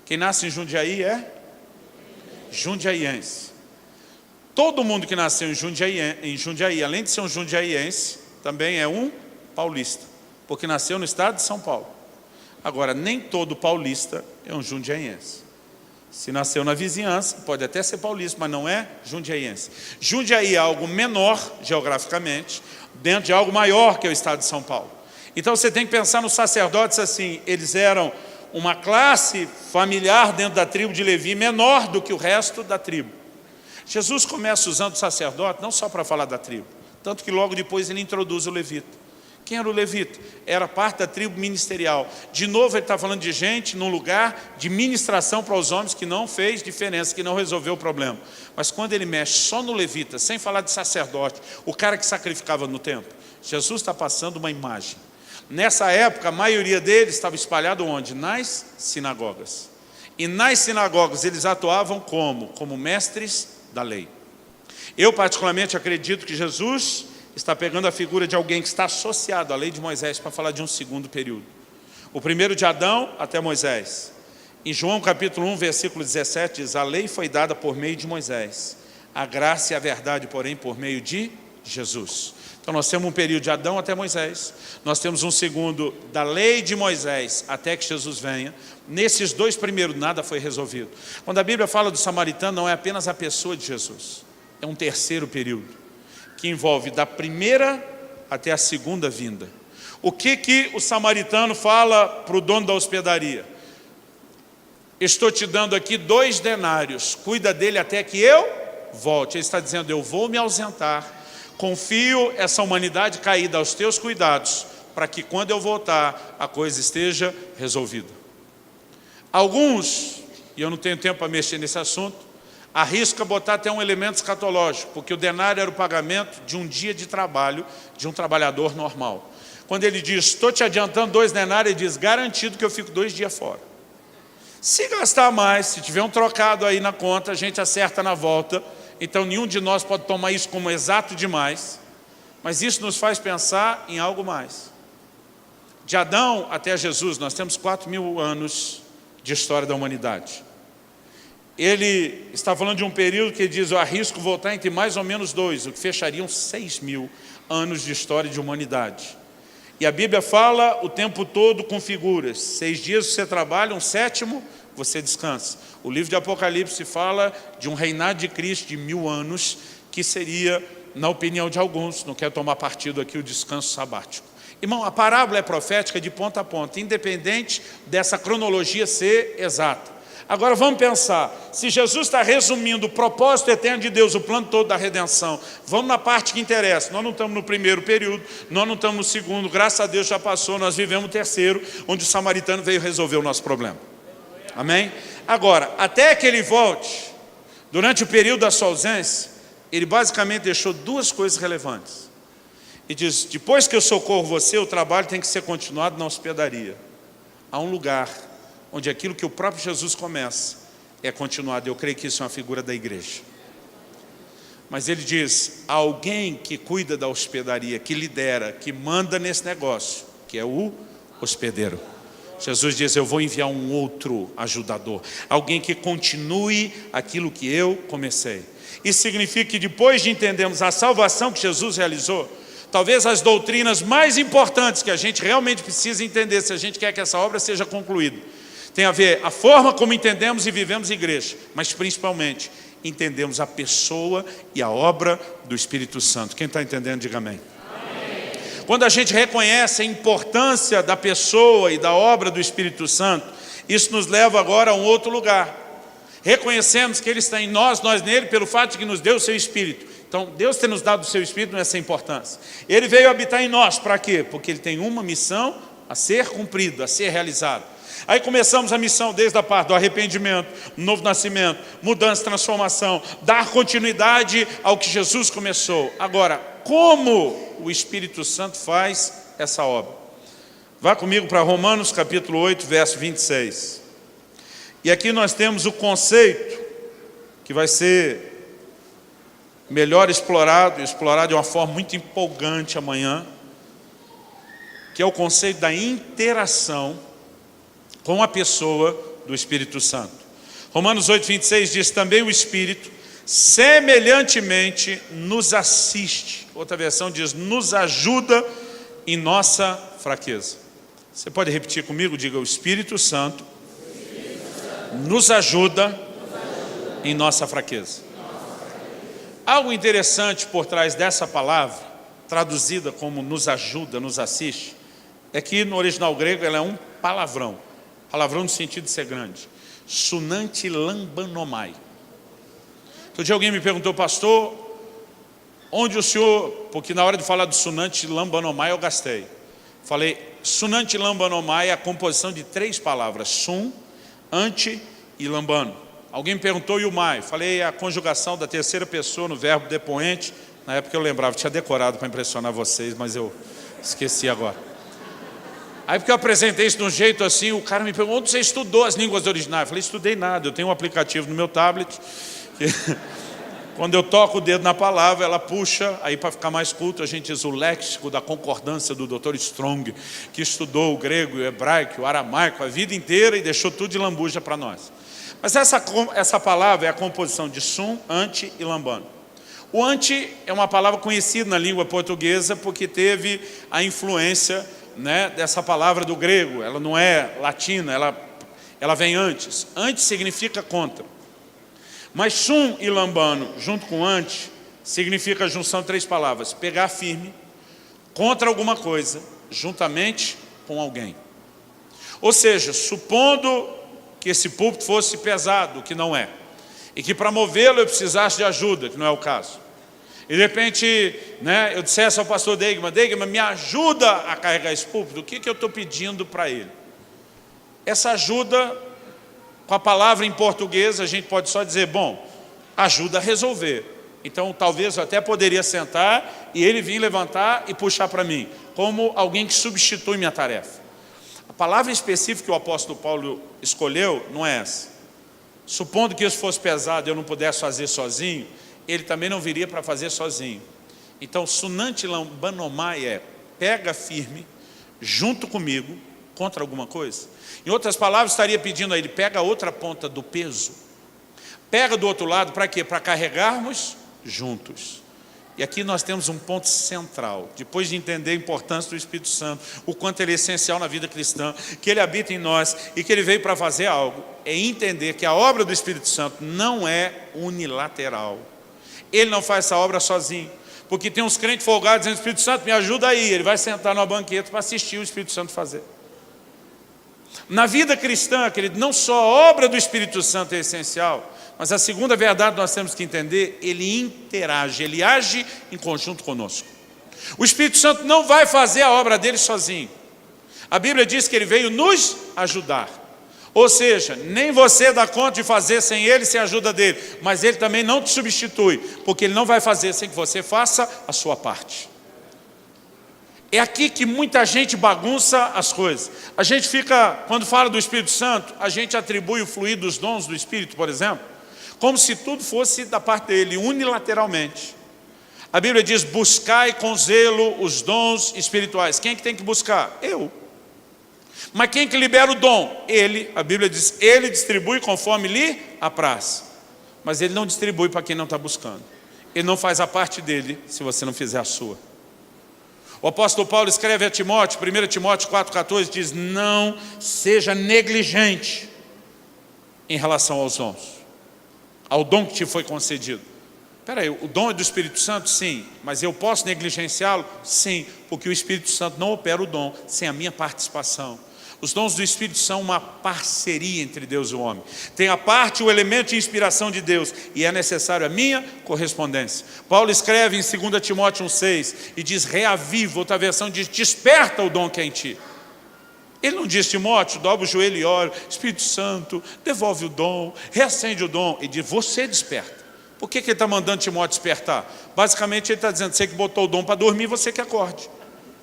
Speaker 1: Quem nasce em Jundiaí é jundiaiense. Todo mundo que nasceu em Jundiaí, além de ser um jundiaiense, também é um paulista, porque nasceu no estado de São Paulo. Agora, nem todo paulista é um jundiaiense. Se nasceu na vizinhança, pode até ser paulista, mas não é jundiaiense. Jundiaí é algo menor, geograficamente, dentro de algo maior que é o estado de São Paulo. Então você tem que pensar nos sacerdotes assim, eles eram uma classe familiar dentro da tribo de Levi, menor do que o resto da tribo. Jesus começa usando o sacerdote, não só para falar da tribo, tanto que logo depois ele introduz o levita. Quem era o levita? Era parte da tribo ministerial. De novo ele está falando de gente num lugar de ministração para os homens que não fez diferença, que não resolveu o problema. Mas quando ele mexe só no levita, sem falar de sacerdote, o cara que sacrificava no templo, Jesus está passando uma imagem. Nessa época, a maioria deles estava espalhado onde? Nas sinagogas. E nas sinagogas eles atuavam como mestres da lei. Eu particularmente acredito que Jesus está pegando a figura de alguém que está associado à lei de Moisés para falar de um segundo período. O primeiro de Adão até Moisés. Em João capítulo 1, versículo 17 diz: a lei foi dada por meio de Moisés, a graça e a verdade, porém, por meio de Jesus. Então nós temos um período de Adão até Moisés, nós temos um segundo da lei de Moisés até que Jesus venha. Nesses 2 primeiros nada foi resolvido. Quando a Bíblia fala do samaritano, não é apenas a pessoa de Jesus, é um terceiro período, que envolve da primeira até a segunda vinda. O que o samaritano fala para o dono da hospedaria? Estou te dando aqui 2 denários, cuida dele até que eu volte. Ele está dizendo: eu vou me ausentar, confio essa humanidade caída aos teus cuidados, para que quando eu voltar, a coisa esteja resolvida. Alguns, e eu não tenho tempo para mexer nesse assunto, arrisca botar até um elemento escatológico, porque o denário era o pagamento de um dia de trabalho de um trabalhador normal. Quando ele diz: estou te adiantando 2 denários, ele diz: garantido que eu fico 2 dias fora. Se gastar mais, se tiver um trocado aí na conta, a gente acerta na volta. Então nenhum de nós pode tomar isso como exato demais. Mas isso nos faz pensar em algo mais. De Adão até Jesus, nós temos 4.000 anos de história da humanidade. Ele está falando de um período que ele diz: eu arrisco voltar entre mais ou menos 2, o que fechariam 6.000 anos de história de humanidade. E a Bíblia fala o tempo todo com figuras. 6 dias você trabalha, um 7º você descansa. O livro de Apocalipse fala de um reinado de Cristo de 1000 anos, que seria, na opinião de alguns, não quero tomar partido aqui, o descanso sabático. Irmão, a parábola é profética de ponta a ponta, independente dessa cronologia ser exata. Agora vamos pensar, se Jesus está resumindo o propósito eterno de Deus, o plano todo da redenção, vamos na parte que interessa. Nós não estamos no primeiro período, nós não estamos no segundo, graças a Deus já passou, nós vivemos o terceiro, onde o samaritano veio resolver o nosso problema. Amém? Agora, até que ele volte, durante o período da sua ausência, ele basicamente deixou 2 coisas relevantes. E diz: depois que eu socorro você, o trabalho tem que ser continuado na hospedaria. Há um lugar onde aquilo que o próprio Jesus começa é continuado. Eu creio que isso é uma figura da igreja. Mas ele diz: há alguém que cuida da hospedaria, que lidera, que manda nesse negócio, que é o hospedeiro. Jesus diz: eu vou enviar um outro ajudador, alguém que continue aquilo que eu comecei. Isso significa que depois de entendermos a salvação que Jesus realizou, talvez as doutrinas mais importantes que a gente realmente precisa entender, se a gente quer que essa obra seja concluída, tem a ver a forma como entendemos e vivemos igreja, mas principalmente entendemos a pessoa e a obra do Espírito Santo. Quem está entendendo, diga amém. Quando a gente reconhece a importância da pessoa e da obra do Espírito Santo, isso nos leva agora a um outro lugar. Reconhecemos que Ele está em nós, nós nele, pelo fato de que nos deu o seu Espírito. Então, Deus ter nos dado o seu Espírito não é sem importância. Ele veio habitar em nós, para quê? Porque Ele tem uma missão a ser cumprida, a ser realizada. Aí começamos a missão desde a parte do arrependimento, novo nascimento, mudança, transformação, dar continuidade ao que Jesus começou. Agora, como o Espírito Santo faz essa obra? Vá comigo para Romanos capítulo 8, verso 26. E aqui nós temos o conceito que vai ser melhor explorado de uma forma muito empolgante amanhã, que é o conceito da interação com a pessoa do Espírito Santo. Romanos 8, 26 diz: também o Espírito semelhantemente nos assiste. Outra versão diz: nos ajuda em nossa fraqueza. Você pode repetir comigo? Diga: o Espírito Santo nos ajuda em nossa fraqueza. Algo interessante por trás dessa palavra, traduzida como nos ajuda, nos assiste, é que no original grego ela é um palavrão. Palavrão no sentido de ser grande. Sunanti lambanomai. Outro dia alguém me perguntou: pastor, onde o senhor... Porque na hora de falar do Sunanti lambanomai eu gastei. Falei: Sunanti lambanomai é a composição de 3 palavras: sun, ante e lambano. Alguém me perguntou: e o mai? Falei: a conjugação da terceira pessoa no verbo depoente. Na época eu lembrava, tinha decorado para impressionar vocês, mas eu esqueci agora. Aí porque eu apresentei isso de um jeito assim, o cara me perguntou: onde você estudou as línguas originais? Eu falei: estudei nada, eu tenho um aplicativo no meu tablet, que quando eu toco o dedo na palavra, ela puxa, aí para ficar mais culto, a gente diz o léxico da concordância do Dr. Strong, que estudou o grego, o hebraico, o aramaico, a vida inteira e deixou tudo de lambuja para nós. Mas essa palavra é a composição de sum, ante e lambano. O ante é uma palavra conhecida na língua portuguesa porque teve a influência, dessa palavra do grego. Ela não é latina, ela vem antes. Antes significa contra. Mas sum e lambano, junto com ante, significa a junção de 3 palavras: pegar firme, contra alguma coisa, juntamente com alguém. Ou seja, supondo que esse púlpito fosse pesado, o que não é, e que para movê-lo eu precisasse de ajuda, que não é o caso. E de repente, eu dissesse ao pastor Deigman: me ajuda a carregar esse púlpito. O que eu estou pedindo para ele? Essa ajuda, com a palavra em português, a gente pode só dizer: bom, ajuda a resolver. Então talvez eu até poderia sentar e ele vir levantar e puxar para mim, como alguém que substitui minha tarefa. A palavra específica que o apóstolo Paulo escolheu não é essa. Supondo que isso fosse pesado e eu não pudesse fazer sozinho, ele também não viria para fazer sozinho. Então, Sunanti Lambanomai é pega firme, junto comigo, contra alguma coisa. Em outras palavras, estaria pedindo a ele, pega a outra ponta do peso. Pega do outro lado, para quê? Para carregarmos juntos. E aqui nós temos um ponto central. Depois de entender a importância do Espírito Santo, o quanto ele é essencial na vida cristã, que ele habita em nós e que ele veio para fazer algo, é entender que a obra do Espírito Santo não é unilateral. Ele não faz essa obra sozinho. Porque tem uns crentes folgados dizendo, Espírito Santo, me ajuda aí. Ele vai sentar numa banqueta para assistir o Espírito Santo fazer. Na vida cristã, querido, não só a obra do Espírito Santo é essencial, mas a segunda verdade nós temos que entender, ele interage, ele age em conjunto conosco. O Espírito Santo não vai fazer a obra dele sozinho. A Bíblia diz que ele veio nos ajudar. Ou seja, nem você dá conta de fazer sem ele, sem a ajuda dele. Mas ele também não te substitui, porque ele não vai fazer sem que você faça a sua parte. É aqui que muita gente bagunça as coisas. A gente fica, quando fala do Espírito Santo, a gente atribui o fluir dos dons do Espírito, por exemplo, como se tudo fosse da parte dele, unilateralmente. A Bíblia diz, buscai com zelo os dons espirituais. Quem é que tem que buscar? Eu. Mas quem que libera o dom? Ele. A Bíblia diz, ele distribui conforme lhe apraz. Mas ele não distribui para quem não está buscando. Ele não faz a parte dele se você não fizer a sua. O apóstolo Paulo escreve a Timóteo, 1 Timóteo 4,14, diz, não seja negligente em relação aos dons. Ao dom que te foi concedido. Espera aí, o dom é do Espírito Santo? Sim. Mas eu posso negligenciá-lo? Sim. Porque o Espírito Santo não opera o dom sem a minha participação. Os dons do Espírito são uma parceria entre Deus e o homem. Tem a parte, o elemento de inspiração de Deus. E é necessário a minha correspondência. Paulo escreve em 2 Timóteo 1,6 e diz, reaviva, outra versão diz, desperta o dom que é em ti. Ele não diz, Timóteo, dobra o joelho e ora, Espírito Santo, devolve o dom, reacende o dom. Ele diz, você desperta. Por que ele está mandando Timóteo despertar? Basicamente ele está dizendo, você que botou o dom para dormir, você que acorde.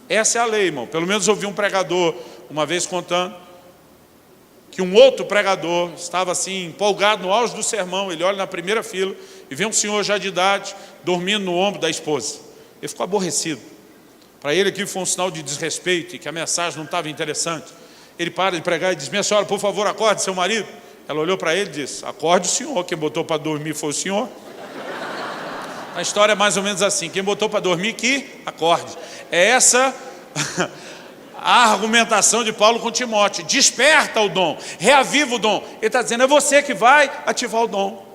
Speaker 1: Essa é a lei, irmão. Pelo menos ouvi um pregador, uma vez contando, que um outro pregador estava assim, empolgado no auge do sermão, ele olha na primeira fila e vê um senhor já de idade, dormindo no ombro da esposa. Ele ficou aborrecido. Para ele aquilo foi um sinal de desrespeito e que a mensagem não estava interessante. Ele para de pregar e diz, minha senhora, por favor, acorde seu marido. Ela olhou para ele e disse, acorde o senhor, quem botou para dormir foi o senhor. A história é mais ou menos assim, quem botou para dormir que acorde. É essa a argumentação de Paulo com Timóteo. Desperta o dom, reaviva o dom. Ele está dizendo, é você que vai ativar o dom.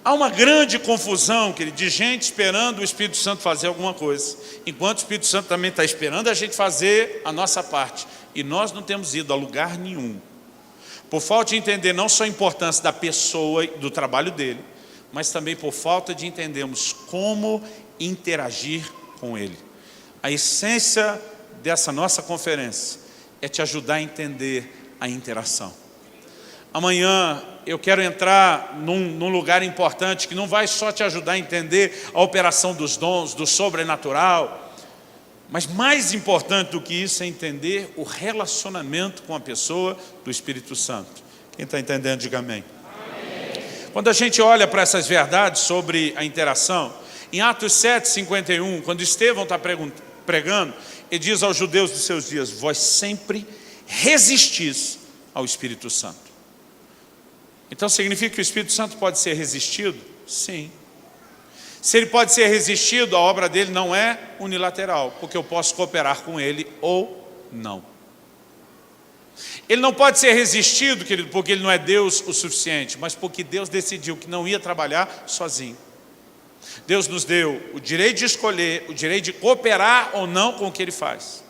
Speaker 1: Há uma grande confusão, querido, de gente esperando o Espírito Santo fazer alguma coisa, enquanto o Espírito Santo também está esperando a gente fazer a nossa parte. E nós não temos ido a lugar nenhum. Por falta de entender não só a importância da pessoa e do trabalho dele, mas também por falta de entendermos como interagir com ele. A essência dessa nossa conferência é te ajudar a entender a interação. Amanhã eu quero entrar num lugar importante que não vai só te ajudar a entender a operação dos dons, do sobrenatural, mas mais importante do que isso é entender o relacionamento com a pessoa do Espírito Santo. Quem está entendendo, diga amém. Amém. Quando a gente olha para essas verdades sobre a interação, em Atos 7:51, quando Estevão está pregando, ele diz aos judeus dos seus dias, vós sempre resistis ao Espírito Santo. Então significa que o Espírito Santo pode ser resistido? Sim. Se ele pode ser resistido, a obra dele não é unilateral, porque eu posso cooperar com ele ou não. Ele não pode ser resistido, querido, porque ele não é Deus o suficiente, mas porque Deus decidiu que não ia trabalhar sozinho. Deus nos deu o direito de escolher, o direito de cooperar ou não com o que ele faz.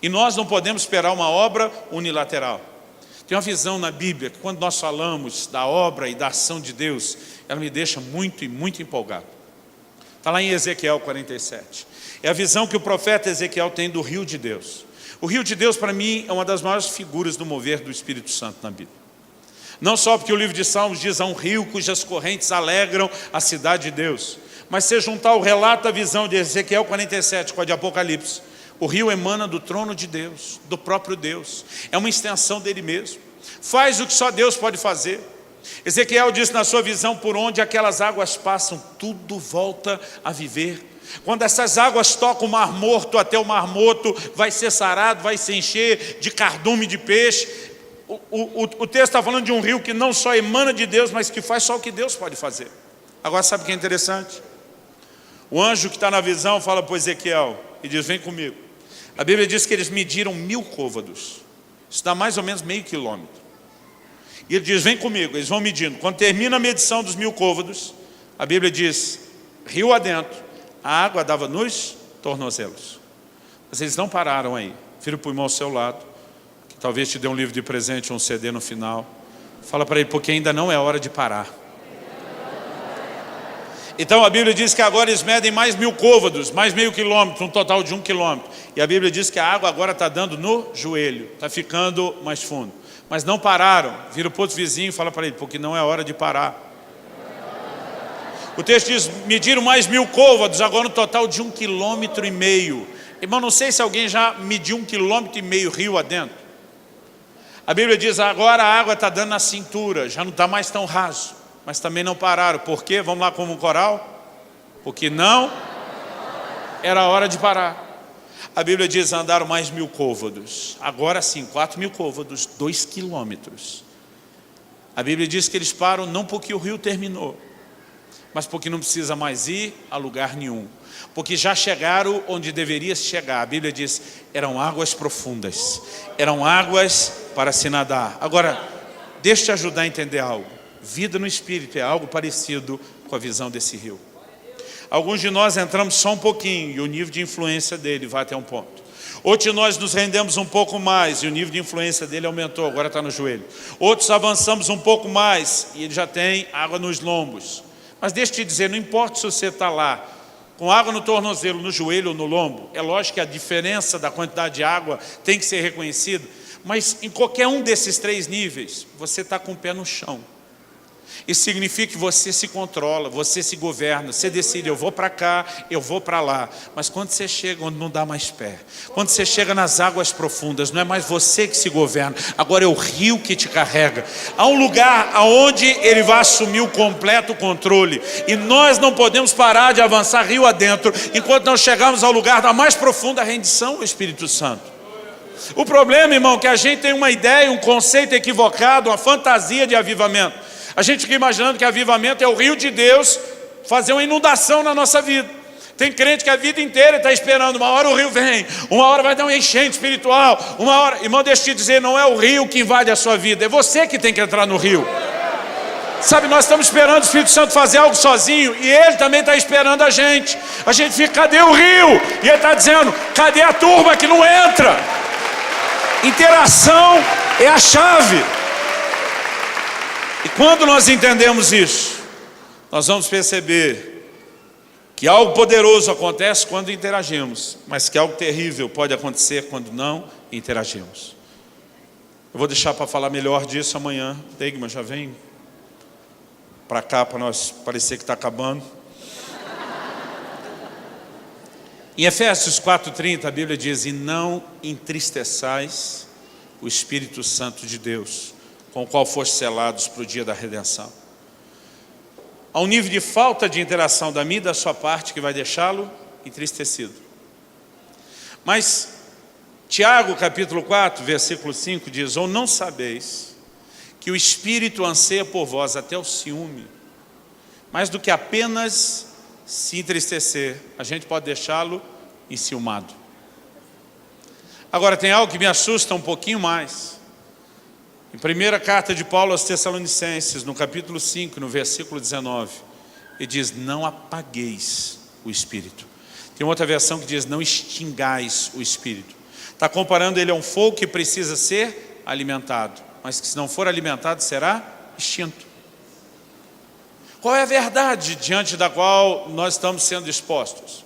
Speaker 1: E nós não podemos esperar uma obra unilateral. Tem uma visão na Bíblia que quando nós falamos da obra e da ação de Deus, ela me deixa muito empolgado. Está lá em Ezequiel 47. É a visão que o profeta Ezequiel tem do rio de Deus. O rio de Deus, para mim, é uma das maiores figuras do mover do Espírito Santo na Bíblia. Não só porque o livro de Salmos diz, há um rio cujas correntes alegram a cidade de Deus. Mas se juntar o relato da visão de Ezequiel 47 com a de Apocalipse, o rio emana do trono de Deus, do próprio Deus. É uma extensão dele mesmo. Faz o que só Deus pode fazer. Ezequiel diz na sua visão, por onde aquelas águas passam, tudo volta a viver. Quando essas águas tocam o Mar Morto, até o Mar Morto vai ser sarado, vai se encher de cardume de peixe. O texto está falando de um rio que não só emana de Deus, mas que faz só o que Deus pode fazer. Agora sabe o que é interessante? O anjo que está na visão fala para Ezequiel e diz: vem comigo. A Bíblia diz que eles mediram 1000 côvados. Isso dá mais ou menos meio quilômetro. E ele diz: vem comigo. Eles vão medindo. Quando termina a medição dos 1000 côvados, a Bíblia diz: rio adentro, a água dava nos tornozelos. Mas eles não pararam aí. Vira para o irmão ao seu lado, que talvez te dê um livro de presente ou um CD no final. Fala para ele: porque ainda não é hora de parar. Então a Bíblia diz que agora eles medem mais 1000 côvados, mais meio quilômetro, um total de 1 quilômetro. E a Bíblia diz que a água agora está dando no joelho, está ficando mais fundo. Mas não pararam. Vira para o outro vizinho e fala para ele: porque não é hora de parar. O texto diz: mediram mais 1000 côvados, agora um total de 1,5 km. Irmão, não sei se alguém já mediu 1,5 km rio adentro. A Bíblia diz: agora a água está dando na cintura, já não está mais tão raso. Mas também não pararam. Por quê? Vamos lá como um coral? Porque não era hora de parar. A Bíblia diz: andaram mais 1000 côvados. Agora sim, 4.000 côvados, 2 quilômetros. A Bíblia diz que eles param não porque o rio terminou, mas porque não precisa mais ir a lugar nenhum. Porque já chegaram onde deveria chegar. A Bíblia diz: eram águas profundas. Eram águas para se nadar. Agora, deixa eu te ajudar a entender algo. Vida no Espírito é algo parecido com a visão desse rio. Alguns de nós entramos só um pouquinho e o nível de influência dele vai até um ponto. Outros de nós nos rendemos um pouco mais e o nível de influência dele aumentou, agora está no joelho. Outros avançamos um pouco mais e ele já tem água nos lombos. Mas deixa eu te dizer, não importa se você está lá com água no tornozelo, no joelho ou no lombo, é lógico que a diferença da quantidade de água tem que ser reconhecida, mas em qualquer um desses 3 níveis, você está com o pé no chão. Isso significa que você se controla, você se governa, você decide: eu vou para cá, eu vou para lá. Mas quando você chega onde não dá mais pé, quando você chega nas águas profundas, não é mais você que se governa, agora é o rio que te carrega. Há um lugar onde ele vai assumir o completo controle. E nós não podemos parar de avançar rio adentro, enquanto não chegarmos ao lugar da mais profunda rendição ao Espírito Santo. O problema, irmão, é que a gente tem uma ideia, um conceito equivocado, uma fantasia de avivamento. A gente fica imaginando que avivamento é o rio de Deus fazer uma inundação na nossa vida. Tem crente que a vida inteira está esperando: uma hora o rio vem, uma hora vai dar um enchente espiritual, uma hora... Irmão, deixa eu te dizer, não é o rio que invade a sua vida, é você que tem que entrar no rio. Sabe, nós estamos esperando o Espírito Santo fazer algo sozinho e Ele também está esperando a gente. A gente fica: cadê o rio? E Ele está dizendo: cadê a turma que não entra? Interação é a chave. E quando nós entendemos isso, nós vamos perceber que algo poderoso acontece quando interagimos, mas que algo terrível pode acontecer quando não interagimos. Eu vou deixar para falar melhor disso amanhã. Degma, já vem para cá para nós parecer que está acabando. Em Efésios 4:30 a Bíblia diz: e não entristeçais o Espírito Santo de Deus, com o qual foste selados para o dia da redenção. Há um nível de falta de interação da minha e da sua parte que vai deixá-lo entristecido. Mas Tiago capítulo 4, versículo 5 diz: ou não sabeis que o Espírito anseia por vós até o ciúme, mais do que apenas se entristecer, a gente pode deixá-lo enciumado. Agora tem algo que me assusta um pouquinho mais. Em primeira carta de Paulo aos Tessalonicenses, no capítulo 5, no versículo 19, ele diz: não apagueis o Espírito. Tem outra versão que diz: não extingais o Espírito. Está comparando ele a um fogo que precisa ser alimentado, mas que se não for alimentado será extinto. Qual é a verdade diante da qual nós estamos sendo expostos?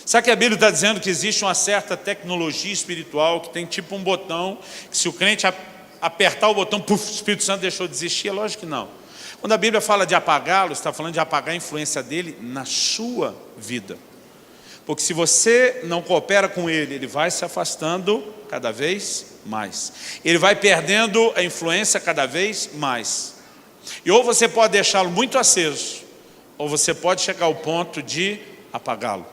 Speaker 1: Sabe que a Bíblia está dizendo que existe uma certa tecnologia espiritual que tem tipo um botão, que se o crente apertar o botão, puf, o Espírito Santo deixou de existir? É lógico que não. Quando a Bíblia fala de apagá-lo, está falando de apagar a influência dele na sua vida. Porque se você não coopera com ele, ele vai se afastando cada vez mais. Ele vai perdendo a influência cada vez mais. E ou você pode deixá-lo muito aceso, ou você pode chegar ao ponto de apagá-lo.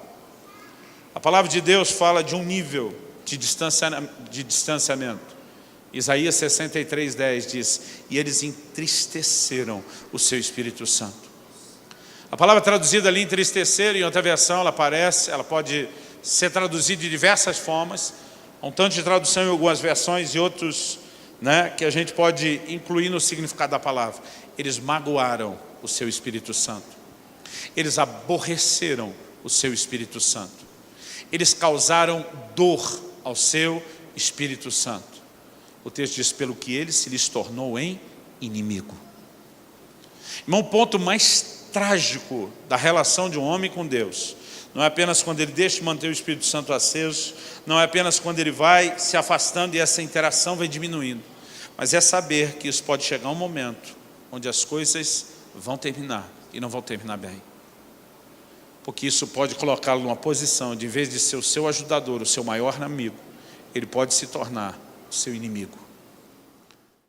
Speaker 1: A palavra de Deus fala de um nível de distanciamento. Isaías 63:10 diz: e eles entristeceram o seu Espírito Santo. A palavra traduzida ali, entristecer, em outra versão ela pode ser traduzida de diversas formas. Há um tanto de tradução em algumas versões e outros, que a gente pode incluir no significado da palavra. Eles magoaram o seu Espírito Santo. Eles aborreceram o seu Espírito Santo. Eles causaram dor ao seu Espírito Santo. O texto diz, pelo que ele se lhes tornou em inimigo. Irmão, o ponto mais trágico da relação de um homem com Deus não é apenas quando ele deixa de manter o Espírito Santo aceso, não é apenas quando ele vai se afastando e essa interação vai diminuindo, mas é saber que isso pode chegar um momento onde as coisas vão terminar e não vão terminar bem. Porque isso pode colocá-lo numa posição de, em vez de ser o seu ajudador, o seu maior amigo, ele pode se tornar o seu inimigo.